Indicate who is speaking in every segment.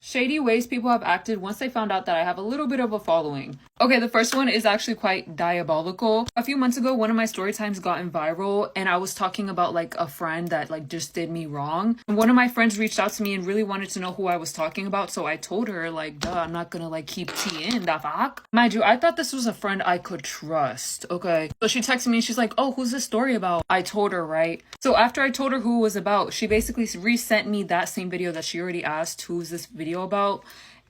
Speaker 1: Shady ways people have acted once they found out that I have a little bit of a following. Okay, the first one is actually quite diabolical. A few months ago, one of my story times gotten viral, and I was talking about like a friend that like just did me wrong. And one of my friends reached out to me and really wanted to know who I was talking about, so I told her like, duh, I'm not gonna like keep tea in, the fuck. Mind you, I thought this was a friend I could trust, okay? So she texted me and she's like, oh, who's this story about? I told her, right? So after I told her who it was about, she basically resent me that same video that she already asked, who's this video about?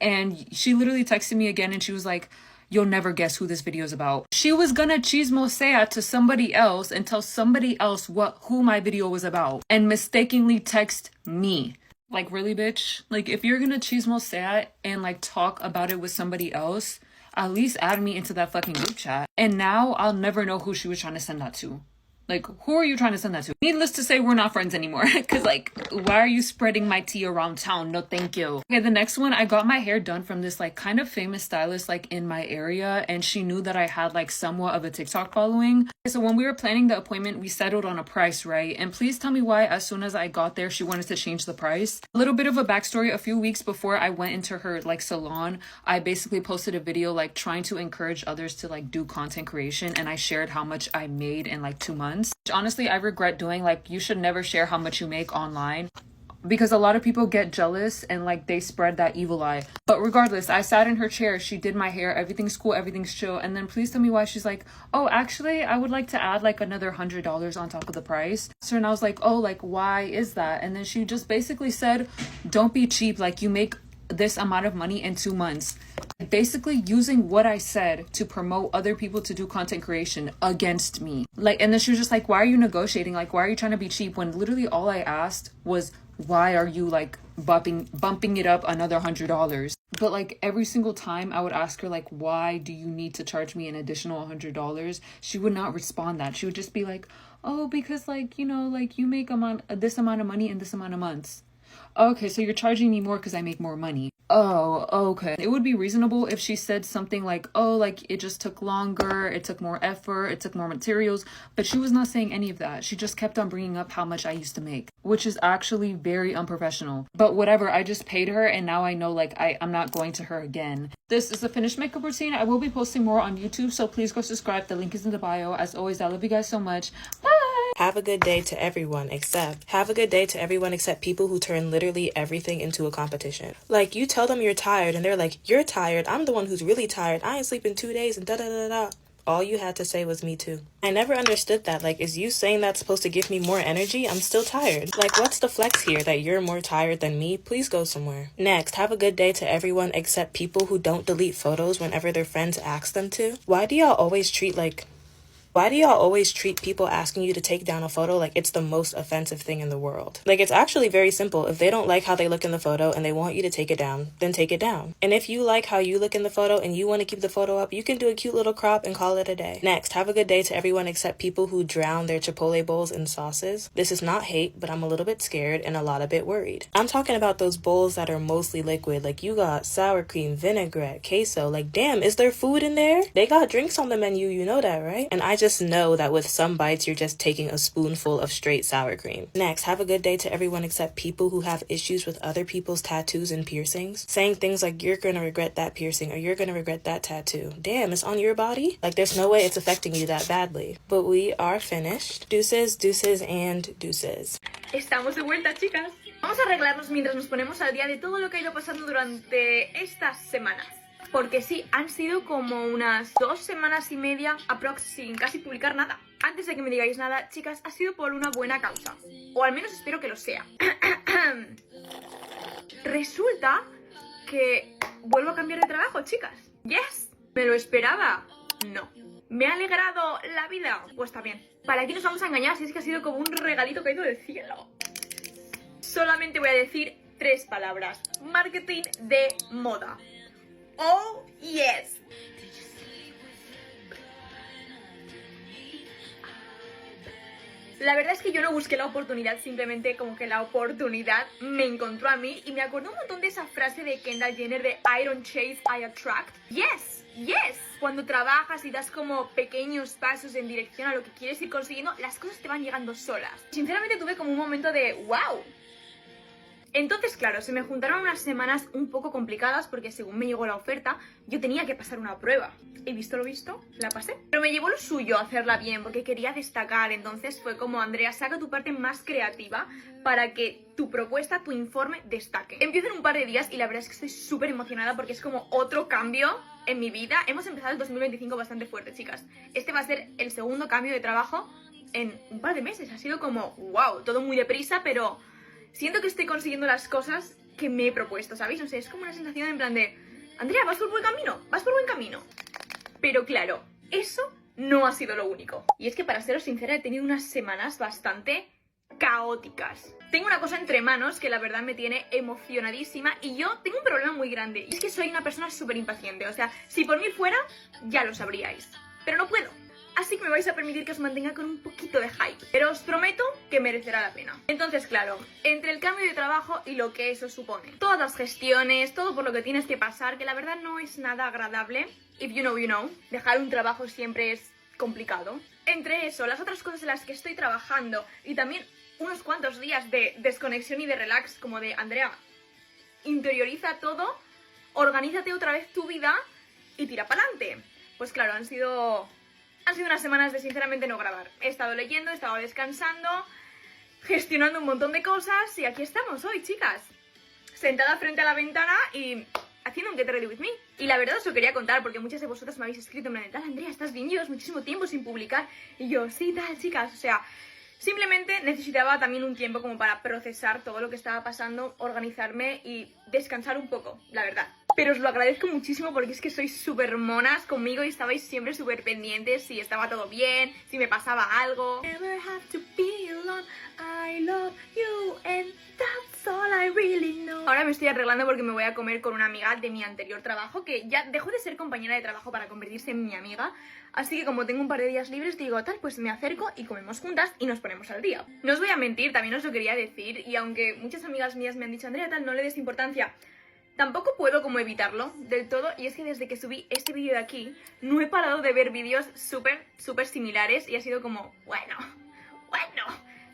Speaker 1: And she literally texted me again and she was like, you'll never guess who this video is about. She was gonna chismosea to somebody else and tell somebody else who my video was about and mistakenly text me. Like, really, bitch? Like, if you're gonna chismosea and like talk about it with somebody else, at least add me into that fucking group chat. And now I'll never know who she was trying to send that to. Like, who are you trying to send that to? Needless to say, we're not friends anymore. Because, like, why are you spreading my tea around town? No, thank you. Okay, the next one, I got my hair done from this, like, kind of famous stylist, like, in my area. And she knew that I had, like, somewhat of a TikTok following. So when we were planning the appointment, we settled on a price, right? And please tell me why, as soon as I got there, she wanted to change the price. A little bit of a backstory. A few weeks before I went into her, like, salon, I basically posted a video, like, trying to encourage others to, like, do content creation. And I shared how much I made in, like, 2 months. Which honestly I regret doing. Like, you should never share how much you make online because a lot of people get jealous and like they spread that evil eye. But regardless, I sat in her chair, she did my hair, everything's cool, everything's chill. And then please tell me why she's like, oh, actually I would like to add like another $100 on top of the price. So and I was like, oh, like why is that? And then she just basically said, don't be cheap, like you make this amount of money in 2 months. Basically using what I said to promote other people to do content creation against me. Like, and then she was just like, why are you negotiating? Like, why are you trying to be cheap? When literally all I asked was, why are you like bumping it up another $100? But like every single time I would ask her like, why do you need to charge me an additional $100? She would not respond that. She would just be like, oh, because like, you know, like you make this amount of money in this amount of months. Okay, so you're charging me more because I make more money. Oh, okay. It would be reasonable if she said something like, oh, like it just took longer, it took more effort, it took more materials. But she was not saying any of that. She just kept on bringing up how much I used to make, which is actually very unprofessional. But whatever, I just paid her and now I know like I'm not going to her again. This is a finished makeup routine. I will be posting more on YouTube, so please go subscribe. The link is in the bio. As always, I love you guys so much. Bye!
Speaker 2: Have a good day to everyone except people who turn literally everything into a competition. Like, you tell them you're tired and they're like, you're tired, I'm the one who's really tired, I ain't sleeping 2 days and da-da-da-da. All you had to say was me too. I never understood that. Like, is you saying that's supposed to give me more energy? I'm still tired. Like, what's the flex here that you're more tired than me? Please go somewhere. Next, have a good day to everyone except people who don't delete photos whenever their friends ask them to. Why do y'all always treat people asking you to take down a photo like it's the most offensive thing in the world? Like, it's actually very simple. If they don't like how they look in the photo and they want you to take it down, then take it down. And if you like how you look in the photo and you want to keep the photo up, you can do a cute little crop and call it a day. Next, have a good day to everyone except people who drown their Chipotle bowls in sauces. This is not hate, but I'm a little bit scared and a lot a bit worried. I'm talking about those bowls that are mostly liquid. Like, you got sour cream, vinaigrette, queso. Like, damn, is there food in there? They got drinks on the menu, you know that, right? And I just know that with some bites, you're just taking a spoonful of straight sour cream. Next, have a good day to everyone except people who have issues with other people's tattoos and piercings. Saying things like, you're gonna regret that piercing or you're gonna regret that tattoo. Damn, it's on your body? Like, there's no way it's affecting you that badly. But we are finished. Deuces, deuces, and deuces.
Speaker 3: Estamos de vuelta, chicas. Vamos a arreglarnos mientras nos ponemos al día de todo lo que ha ido pasando durante estas semanas. Porque sí, han sido como unas 2 semanas y media aprox sin casi publicar nada. Antes de que me digáis nada, chicas, ha sido por una buena causa. O al menos espero que lo sea. Resulta que vuelvo a cambiar de trabajo, chicas. Yes, ¿me lo esperaba? No. ¿Me ha alegrado la vida? Pues también. ¿Para qué nos vamos a engañar si es que ha sido como un regalito caído del cielo? Solamente voy a decir 3 palabras. Marketing de moda. Oh, yes. La verdad es que yo no busqué la oportunidad, simplemente como que la oportunidad me encontró a mí. Y me acuerdo un montón de esa frase de Kendall Jenner de I don't chase, I attract. Yes, yes. Cuando trabajas y das como pequeños pasos en dirección a lo que quieres ir consiguiendo, las cosas te van llegando solas. Sinceramente tuve como un momento de wow. Entonces, claro, se me juntaron unas semanas un poco complicadas porque según me llegó la oferta, yo tenía que pasar una prueba. He visto lo visto, la pasé. Pero me llevó lo suyo hacerla bien porque quería destacar. Entonces fue como, Andrea, saca tu parte más creativa para que tu propuesta, tu informe destaque. Empiezo en un par de días y la verdad es que estoy súper emocionada porque es como otro cambio en mi vida. Hemos empezado el 2025 bastante fuerte, chicas. Este va a ser el segundo cambio de trabajo en un par de meses. Ha sido como, wow, todo muy deprisa, pero siento que estoy consiguiendo las cosas que me he propuesto, ¿sabéis? No sé, es como una sensación en plan de, Andrea, vas por buen camino, vas por buen camino. Pero claro, eso no ha sido lo único. Y es que, para seros sincera, he tenido unas semanas bastante caóticas. Tengo una cosa entre manos que la verdad me tiene emocionadísima y yo tengo un problema muy grande. Y es que soy una persona súper impaciente. O sea, si por mí fuera, ya lo sabríais. Pero no puedo. Así que me vais a permitir que os mantenga con un poquito de hype. Pero os prometo que merecerá la pena. Entonces, claro, entre el cambio de trabajo y lo que eso supone, todas las gestiones, todo por lo que tienes que pasar, que la verdad no es nada agradable. If you know, you know. Dejar un trabajo siempre es complicado. Entre eso, las otras cosas en las que estoy trabajando y también unos cuantos días de desconexión y de relax, como de, Andrea, interioriza todo, organízate otra vez tu vida y tira para adelante. Pues claro, han sido unas semanas de sinceramente no grabar. He estado leyendo, he estado descansando, gestionando un montón de cosas y aquí estamos hoy, chicas. Sentada frente a la ventana y haciendo un Get Ready With Me. Y la verdad os lo quería contar porque muchas de vosotras me habéis escrito en plan, tal, Andrea, ¿estás bien? Llevas muchísimo tiempo sin publicar. Y yo, sí, tal, chicas, o sea, simplemente necesitaba también un tiempo como para procesar todo lo que estaba pasando, organizarme y descansar un poco, la verdad. Pero os lo agradezco muchísimo porque es que sois súper monas conmigo y estabais siempre súper pendientes si estaba todo bien, si me pasaba algo. Never have to be alone, I love you and that's all I really know. Ahora me estoy arreglando porque me voy a comer con una amiga de mi anterior trabajo que ya dejó de ser compañera de trabajo para convertirse en mi amiga. Así que como tengo un par de días libres, digo, tal, pues me acerco y comemos juntas y nos ponemos al día. No os voy a mentir, también os lo quería decir y aunque muchas amigas mías me han dicho, Andrea, tal, no le des importancia, tampoco puedo como evitarlo del todo. Y es que desde que subí este vídeo de aquí no he parado de ver vídeos súper similares y ha sido como, bueno,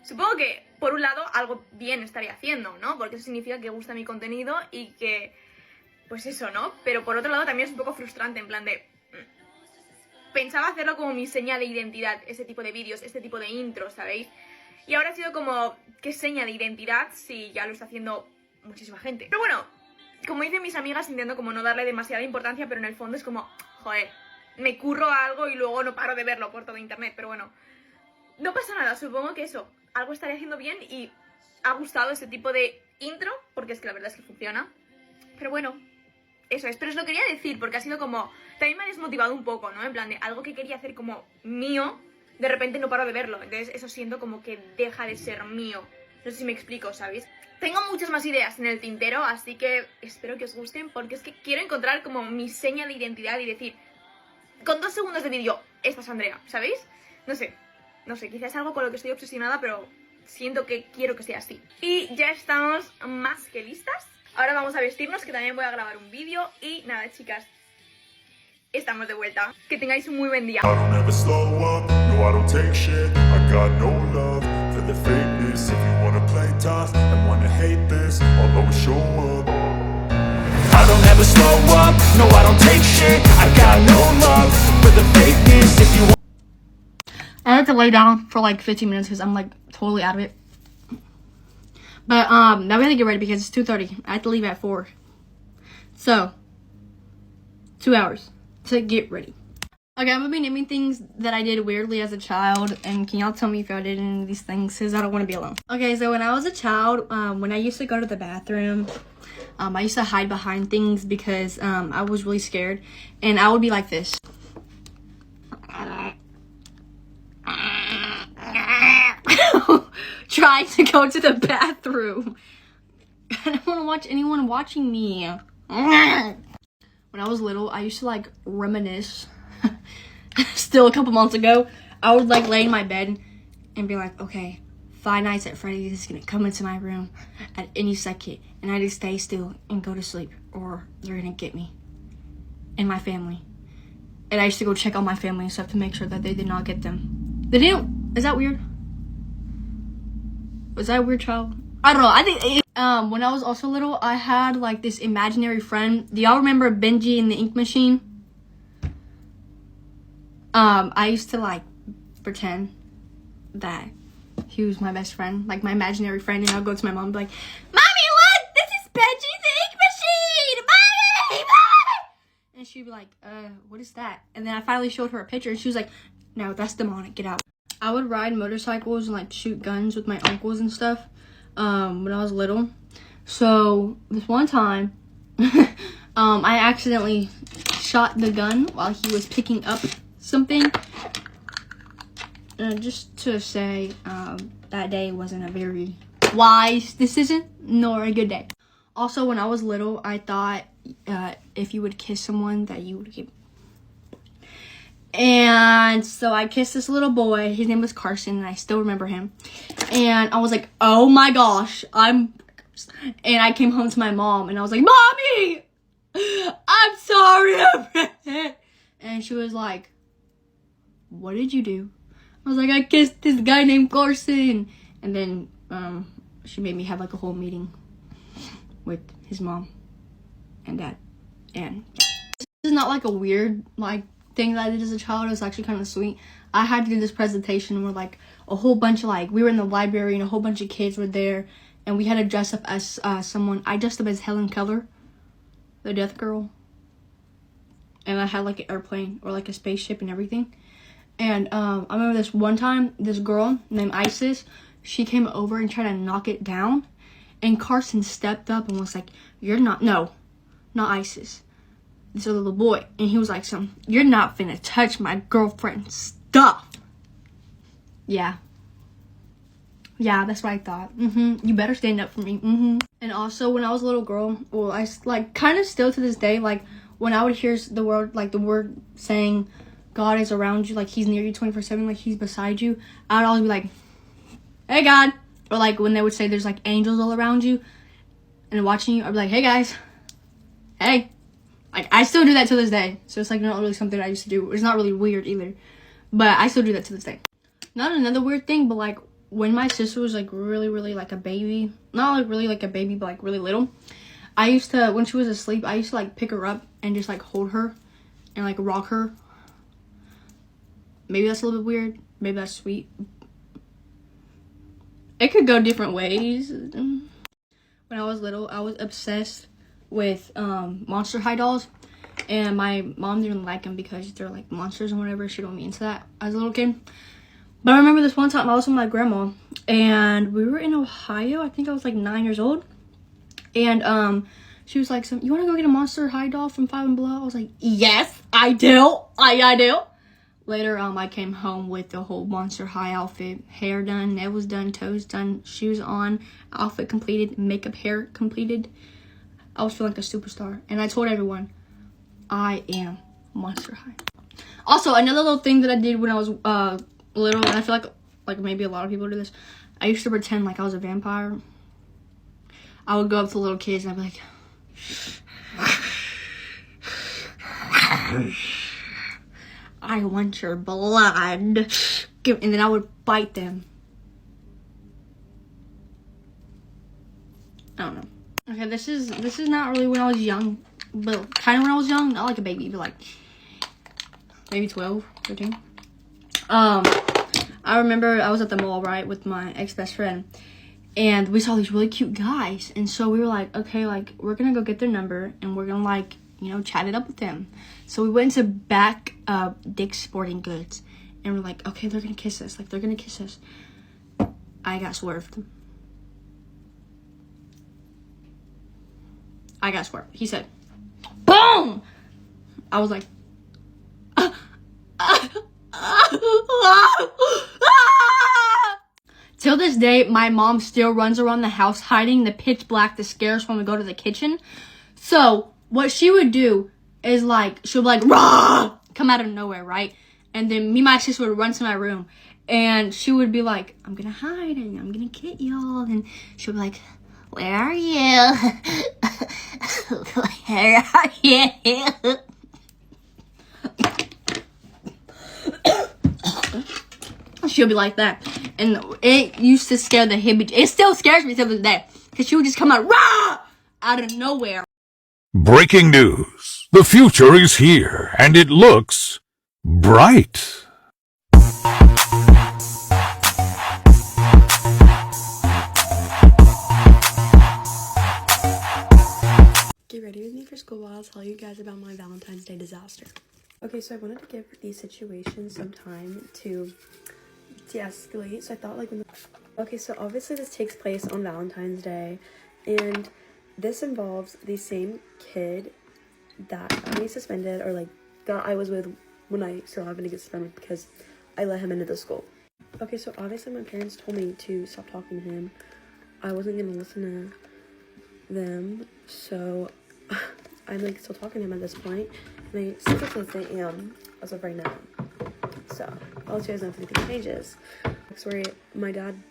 Speaker 3: supongo que por un lado algo bien estaría haciendo, ¿no? Porque eso significa que gusta mi contenido y que, pues eso, ¿no? Pero por otro lado también es un poco frustrante, en plan de, pensaba hacerlo como mi seña de identidad, este tipo de vídeos, este tipo de intros, ¿sabéis? Y ahora ha sido como, ¿qué seña de identidad si ya lo está haciendo muchísima gente? Pero bueno, como dicen mis amigas, intento como no darle demasiada importancia, pero en el fondo es como, joder, me curro algo y luego no paro de verlo por todo internet. Pero bueno, no pasa nada, supongo que eso, algo estaré haciendo bien y ha gustado ese tipo de intro, porque es que la verdad es que funciona. Pero bueno, eso es, pero os lo quería decir porque ha sido como, también me ha desmotivado un poco, ¿no? En plan de algo que quería hacer como mío, de repente no paro de verlo, entonces eso siento como que deja de ser mío. No sé si me explico, ¿sabéis? Tengo muchas más ideas en el tintero, así que espero que os gusten porque es que quiero encontrar como mi seña de identidad y decir, con 2 segundos de vídeo, esta es Andrea, ¿sabéis? No sé, quizás es algo con lo que estoy obsesionada, pero siento que quiero que sea así. Y ya estamos más que listas. Ahora vamos a vestirnos, que también voy a grabar un vídeo. Y nada, chicas, estamos de vuelta. Que tengáis un muy buen día.
Speaker 4: I had to lay down for like 15 minutes because I'm like totally out of it. But now we have to get ready because it's 2:30. I have to leave at 4. So 2 hours to get ready. Okay, I'm gonna be naming things that I did weirdly as a child, and can y'all tell me if y'all did any of these things, because I don't want to be alone. Okay, so when I was a child, when I used to go to the bathroom, I used to hide behind things because I was really scared, and I would be like this. Trying to go to the bathroom. I don't want to watch anyone watching me. When I was little, I used to like reminisce. Still a couple months ago, I would like lay in my bed and be like, okay, Five Nights at Freddy's is gonna come into my room at any second, and I just stay still and go to sleep, or they're gonna get me and my family. And I used to go check on my family and stuff to make sure that they did not get them. They didn't. Is that weird? Was that a weird child? I don't know. I think When I was also little, I had like this imaginary friend. Do y'all remember Benji and the ink machine? I used to like pretend that he was my best friend, like my imaginary friend, and I'll go to my mom and be like, "Mommy, look, this is Benji the ink machine, mommy, mommy!" And she'd be like, what is that?" And then I finally showed her a picture, and she was like, "No, that's demonic, get out." I would ride motorcycles and like shoot guns with my uncles and stuff when I was little. So this one time, I accidentally shot the gun while he was picking up something. Just to say, that day wasn't a very wise decision nor a good day. Also, when I was little, I thought if you would kiss someone that you would get. And so I kissed this little boy. His name was Carson, and I still remember him. And I was like, oh my gosh, and I came home to my mom, and I was like, "Mommy, I'm sorry." And she was like, "What did you do?" I was like, "I kissed this guy named Carson." And then she made me have like a whole meeting with his mom and dad. And this is not like a weird like thing that I did as a child. It was actually kind of sweet. I had to do this presentation where like a whole bunch of like, we were in the library and a whole bunch of kids were there, and we had to dress up as someone. I dressed up as Helen Keller, the death girl. And I had like an airplane or like a spaceship and everything. And I remember this one time, this girl named Isis, she came over and tried to knock it down. And Carson stepped up and was like, not Isis, this other little boy. And he was like, "You're not finna touch my girlfriend's stuff." Yeah, that's what I thought. You better stand up for me. And also, when I was a little girl, well, I like kind of still to this day, like when I would hear the word saying God is around you, like he's near you 24/7, like he's beside you, I would always be like, "Hey God." Or like when they would say there's like angels all around you and watching you, I'd be like, "Hey guys, hey." Like I still do that to this day. So it's like not really something I used to do. It's not really weird either, but I still do that to this day. Not another weird thing, but like when my sister was like really, really like a baby, not like really like a baby, but like really little, I used to, when she was asleep, I used to like pick her up and just like hold her and like rock her. Maybe that's a little bit weird. Maybe that's sweet. It could go different ways. When I was little, I was obsessed with Monster High dolls, and my mom didn't like them because they're like monsters and whatever. She don't me into that as a little kid. But I remember this one time I was with my grandma, and we were in Ohio. I think I was like 9 years old, and she was like, "You want to go get a Monster High doll from Five and Below?" I was like, "Yes, I do. I do." Later, I came home with the whole Monster High outfit. Hair done, nails done, toes done, shoes on, outfit completed, makeup, hair completed. I was feeling like a superstar. And I told everyone, I am Monster High. Also, another little thing that I did when I was little, and I feel like maybe a lot of people do this, I used to pretend like I was a vampire. I would go up to little kids and I'd be like, "I want your blood." And then I would bite them. I don't know. Okay, this is not really when I was young, but kind of when I was young, not like a baby, but like maybe 12, 13. I remember I was at the mall, right, with my ex-best friend, and we saw these really cute guys, and so we were like, okay, like we're gonna go get their number and we're gonna like, chat it up with them. So we went to back Dick's Sporting Goods, and we're like, okay, they're gonna kiss us. Like, they're gonna kiss us. I got swerved. He said, boom! I was like, Till this day, my mom still runs around the house hiding in the pitch black to scare us when we go to the kitchen. So what she would do is like, she'll be like, "Rah!" Come out of nowhere, right? And then me and my sister would run to my room, and she would be like, "I'm gonna hide and I'm gonna get y'all." And she'll be like, "Where are you? Where are you?" She'll be like that. And it used to scare the hippie. It still scares me to this day. Because she would just come out, rah! Out of nowhere.
Speaker 5: Breaking news. The future is here, and it looks bright.
Speaker 6: Get ready with me for school while I'll tell you guys about my Valentine's Day disaster. Okay, so I wanted to give these situations some time to de-escalate. So I thought okay, so obviously this takes place on Valentine's Day, and this involves the same kid that got me suspended, or like that I was with when I still happened to get suspended because I let him into the school. Okay, so obviously my parents told me to stop talking to him. I wasn't gonna listen to them, so I'm like still talking to him at this point, and I still am as of right now. So I'll let you guys know if anything changes. Sorry, my dad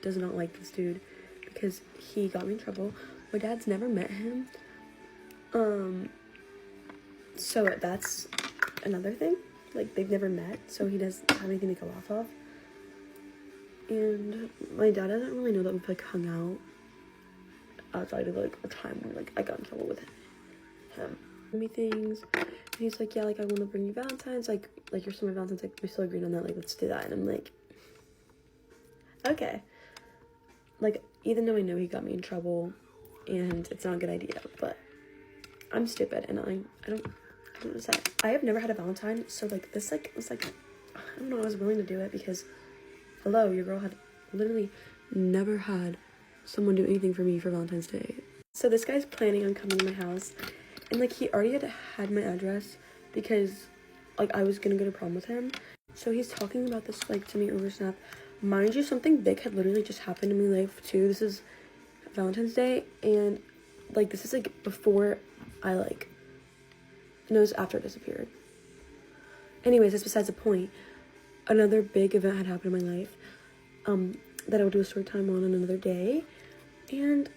Speaker 6: does not like this dude because he got me in trouble. My dad's never met him. So that's another thing. Like, they've never met, so he doesn't have anything to go off of. And my dad doesn't really know that we've like hung out outside of like a time where like I got in trouble with him. Me things, and he's like, yeah, like I want to bring you Valentine's, like your summer Valentine's, like we still agreed on that, like let's do that. And I'm like, okay. Like, even though I know he got me in trouble and it's not a good idea, but I'm stupid and I don't know what to say. I have never had a Valentine, so like this like was like, I don't know, I was willing to do it because hello, your girl had literally never had someone do anything for me for Valentine's Day. So this guy's planning on coming to my house, and like he already had my address because like I was gonna go to prom with him. So he's talking about this like to me over Snap. Mind you, something big had literally just happened in my life too. This is Valentine's Day, and like this is like before I like, no, it was after I disappeared. Anyways, that's besides the point. Another big event had happened in my life that I would do a story time on another day, and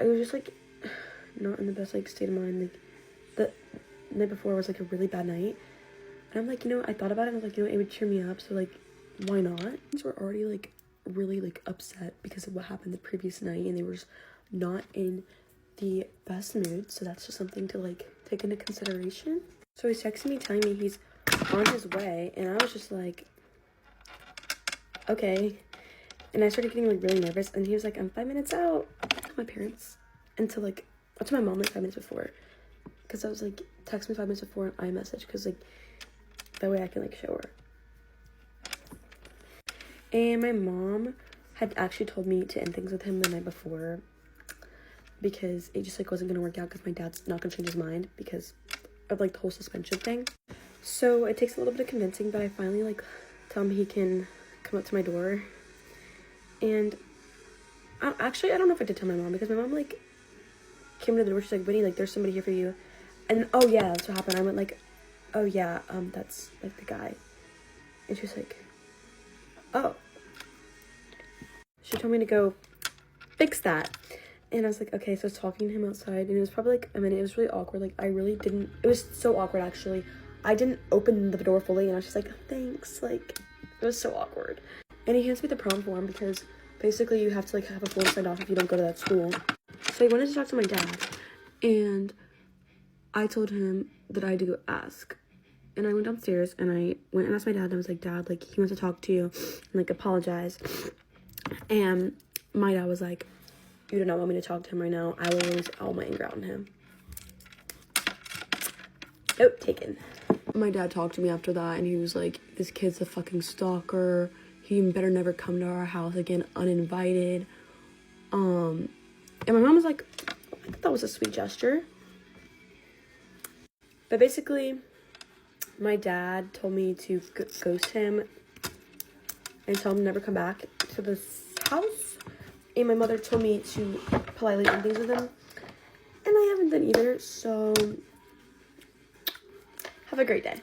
Speaker 6: I was just like not in the best like state of mind. Like the night before was like a really bad night, and I'm like, you know, I thought about it and I was like, you know, it would cheer me up, so like why not? So we're already like really like upset because of what happened the previous night, and they were just not in the best mood, so that's just something to like take into consideration. So he's texting me telling me he's on his way, and I was just like, okay. And I started getting like really nervous, and he was like, I'm 5 minutes out. To my parents, and to like, to my mom like 5 minutes before, because I was like, text me 5 minutes before on iMessage, because like that way I can like show her. And my mom had actually told me to end things with him the night before because it just like wasn't gonna work out because my dad's not gonna change his mind because of like the whole suspension thing. So it takes a little bit of convincing, but I finally like tell him he can come up to my door. And actually, I don't know if I did tell my mom because my mom like came to the door. She's like, Whitney, like there's somebody here for you. And oh yeah, that's what happened. I went like, oh yeah, that's like the guy. And she was like, oh. She told me to go fix that. And I was like, okay. So I was talking to him outside, and it was probably like a minute. It was really awkward. Like I really didn't, it was so awkward actually. I didn't open the door fully, and I was just like, thanks. Like it was so awkward. And he hands me the prom form because basically you have to like have a form signed off if you don't go to that school. So I wanted to talk to my dad, and I told him that I had to go ask. And I went downstairs and I went and asked my dad, and I was like, Dad, like he wants to talk to you and like apologize. And my dad was like, you do not want me to talk to him right now. I will release all my anger out on him. Note taken. My dad talked to me after that, and he was like, this kid's a fucking stalker. He better never come to our house again uninvited. And my mom was like, I thought that was a sweet gesture. But basically, my dad told me to ghost him and tell him to never come back to this house. And my mother told me to politely end things with him. And I haven't done either, so have a great day.